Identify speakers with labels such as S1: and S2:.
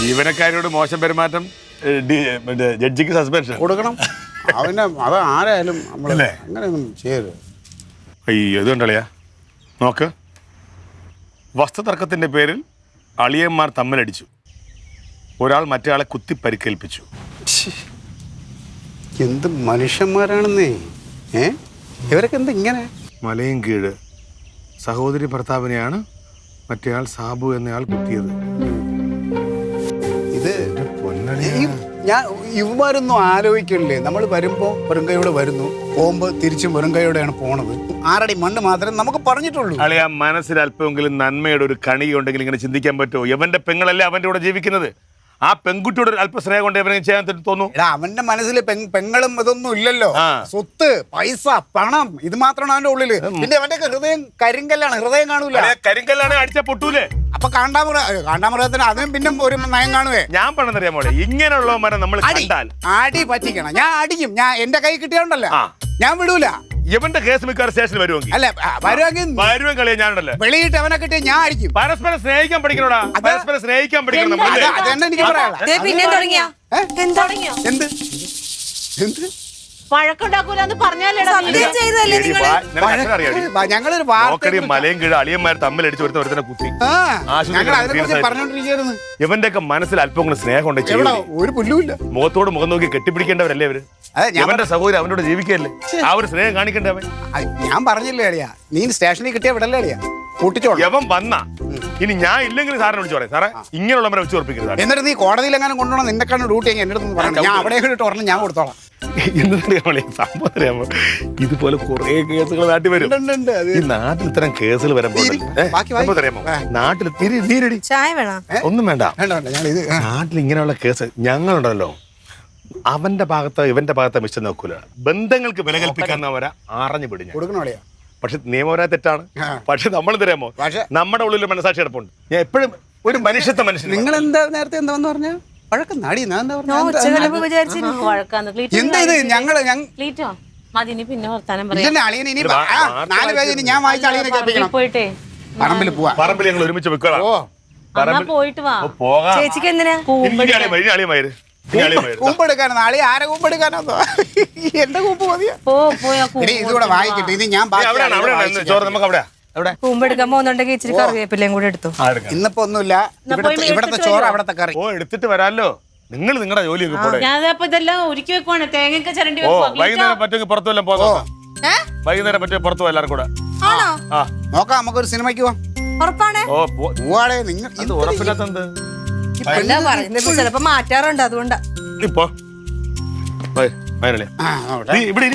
S1: ജീവനക്കാരോട് മോശം പെരുമാറ്റം ജഡ്ജിക്ക് സസ്പെൻഷൻ
S2: കൊടുക്കണം. അവനെ അത് ആരായാലും നമ്മളല്ലേ അങ്ങനെയൊന്നും ചെയ്യരുത്.
S1: അയ്യോ ഇതുണ്ടല്ലയാ നോക്ക്, വസ്തുതർക്കത്തിൻ്റെ പേരിൽ അളിയന്മാർ തമ്മിലടിച്ചു, ഒരാൾ മറ്റേ കുത്തി പരിക്കേൽപ്പിച്ചു.
S2: എന്ത് മനുഷ്യന്മാരാണെന്നേ. ഇവരൊക്കെ എന്താ ഇങ്ങനെ?
S1: മലയും കീഴ് സഹോദരി ഭർത്താവിനെയാണ് മറ്റേയാൾ സാബു എന്നയാൾ കുത്തിയത്.
S2: ഇത് ഞാൻ ഇവന്മാരൊന്നും ആലോചിക്കണില്ലേ? നമ്മൾ വരുമ്പോൾ വെറുങ്കയോടെ വരുന്നു, പോകുമ്പോൾ തിരിച്ചും വെറുങ്കയോടെയാണ് പോണത്. 6 അടി മണ്ണ് മാത്രമേ നമുക്ക് പറഞ്ഞിട്ടുള്ളൂ.
S1: അളിയാ മനസ്സിൽ അല്പമെങ്കിലും നന്മയുടെ ഒരു കണിയുണ്ടെങ്കിൽ ഇങ്ങനെ ചിന്തിക്കാൻ പറ്റുമോ? എവന്റെ പെങ്ങളല്ലേ അവന്റെ കൂടെ ജീവിക്കുന്നത്. ആ പെൺകുട്ടിയോട് അല്പ സ്നേഹം കൊണ്ട് എവനെ ചെയ്യാൻ തോന്നുന്നു.
S2: അവന്റെ മനസ്സിൽ പെങ്ങളും ഇതൊന്നും ഇല്ലല്ലോ. സ്വത്ത്, പൈസ, പണം, ഇത് മാത്രമാണ് അവന്റെ ഉള്ളില്. പിന്നെ അവന്റെ ഹൃദയം കരിങ്കല്ലാണ്, ഹൃദയം കാണൂല.
S1: കരിങ്കല്ലാണ് അടിച്ച പൊട്ടൂലേ.
S2: അപ്പൊ കാണ്ടാമൃഗത്തിന് അതിനും പിന്നെ ഒരു നയം കാണുവേ.
S1: ഞാൻ പറഞ്ഞറിയാൻ പോലെ ഇങ്ങനെയുള്ളവന്മാരെ നമ്മൾ കണ്ടാൽ
S2: അടി പറ്റിക്കണം. ഞാൻ അടിക്കും. ഞാൻ എന്റെ കൈ കിട്ടിയോണ്ടല്ലോ ഞാൻ വിടൂല.
S1: ഇവന്റെ കേസ് മിക്കവാറും സ്റ്റേഷനിൽ വരുമെങ്കിൽ
S2: അല്ല
S1: വരുവൻ കളിയാ ഞാനുണ്ടല്ലോ.
S2: വെളിയിട്ട് അവനെ കിട്ടിയ ഞാൻ അടിക്കും.
S1: പരസ്പരം സ്നേഹിക്കാൻ പഠിക്കണോടാ, പരസ്പരം സ്നേഹിക്കാൻ പഠിക്കണം.
S2: അതെന്നെ എനിക്ക് പറയാം. എന്ത് എന്ത്
S3: വഴക്കുണ്ടാക്കൂലെന്ന് പറഞ്ഞാലേടാ.
S2: ഞങ്ങളൊരു
S1: മലയും കീഴ് അളിയന്മാർ തമ്മിലടിച്ച് ഒരുത്തനെ കുത്തി.
S2: പറഞ്ഞോണ്ടിരിക്കുന്നു.
S1: ഇവന്റെ ഒക്കെ മനസ്സിൽ അല്പം സ്നേഹം ഉണ്ട്.
S2: ഒരു പുല്ലുമില്ല.
S1: മുഖത്തോട് മുഖം നോക്കി കെട്ടിപ്പിടിക്കേണ്ടവരല്ലേ അവര്. അവന്റെ സഹോദരൻ അവനോട് ജീവിക്കല്ലേ, ആ ഒരു സ്നേഹം കാണിക്കണ്ടവൻ.
S2: ഞാൻ പറഞ്ഞില്ലേ അളിയാ, നീ സ്റ്റേഷനിൽ കിട്ടിയ വിടല്ലേ അളിയാ, കൂട്ടിച്ചോളൂ.
S1: യവൻ വന്ന ഇനി ഞാൻ ഇല്ലെങ്കിൽ സാറിനെ വിളിച്ചു പറയാം, സാറേ ഇങ്ങനെയുള്ളവരെ വെച്ച് ഉറപ്പിക്കരുത്.
S2: എന്നിട്ട് നീ കോടതിയിൽ എങ്ങനെ കൊണ്ടുപോകണം, നിന്നെക്കാണ് ഡ്യൂട്ടി എങ്കിൽ എന്റെ അടുത്ത് പറഞ്ഞു. ഞാൻ അവിടെ ഇട്ട് ഞാൻ കൊടുത്തോളാം.
S1: സംഭവം ഇതുപോലെ കുറെ കേസുകൾ നാട്ടിൽ വരും. ഈ നാട്ടിൽ ഇത്തരം കേസുകൾ വരുമ്പോൾ നാട്ടിൽ നീരടി ഒന്നും വേണ്ട. നാട്ടിൽ ഇങ്ങനെയുള്ള കേസ് ഞങ്ങളുണ്ടല്ലോ, അവന്റെ ഭാഗത്തോ ഇവന്റെ ഭാഗത്തോ മിസ്റ്റം നോക്കൂല. ബന്ധങ്ങൾക്ക് വില കൽപ്പിക്കാന്നവരെ ആറഞ്ഞു പിടിഞ്ഞു
S2: കൊടുക്കണോളിയാ.
S1: പക്ഷെ നിയമപരമായ തെറ്റാണ്. പക്ഷെ നമ്മൾ തരാമോ, നമ്മുടെ ഉള്ളിൽ മനസാക്ഷി കിടപ്പുണ്ട്. ഞാൻ എപ്പോഴും ഒരു മനുഷ്യത്തെ മനുഷ്യൻ.
S2: നിങ്ങൾ എന്താ നേരത്തെ എന്താന്ന് പറഞ്ഞ വഴക്കുന്നാടി? ഞാൻ വായിച്ച അളിയനെ കേൾപ്പിക്കണം. പറമ്പിൽ പോവാ.
S1: പറമ്പിൽ ഞങ്ങൾ ഒരുമിച്ച് വെക്കണം.
S3: പോയിട്ട് വാ.
S1: ചേച്ചിക്ക് എന്തിനാ
S2: കൂമ്പെടുക്കാനോ? ആളെ ആരെ കൂമ്പെടുക്കാനോ? എന്റെ കൂമ്പ് മതിയാ. ഇതുകൂടെ വായിക്കട്ടെ. ഇത് ഞാൻ
S4: കൂമ്പെടുക്കാൻ പോകുന്നുണ്ടെങ്കിൽ ഇച്ചിരി കറിവേപ്പിലയും കൂടെ എടുത്തു.
S2: ഇന്നിപ്പോ ഒന്നുമില്ല, ഇവിടത്തെ ചോറ് അവിടത്തെ കറി.
S1: എടുത്തിട്ട് വരാല്ലോ. നിങ്ങൾ നിങ്ങളുടെ ജോലിയൊക്കെ പോടെ.
S3: ഇതെല്ലാം ഒരുക്കി വെക്കുവാണ്. തേങ്ങയൊക്കെ ചിരണ്ടി
S1: വൈകുന്നേരം പറ്റുമെങ്കിൽ പുറത്തു വല്ലതും പോകാം. വൈകുന്നേരം പറ്റും പുറത്തു പോകാം എല്ലാവരും കൂടെ.
S2: നോക്കാം, നമുക്കൊരു സിനിമയ്ക്ക് പോവാം.
S4: ഉറപ്പാണ്?
S2: നിങ്ങൾ
S1: ഉറപ്പില്ലാത്തത്
S4: ചിലപ്പോ മാറ്റാറുണ്ട്, അതുകൊണ്ടാ.
S1: ഇവിടെ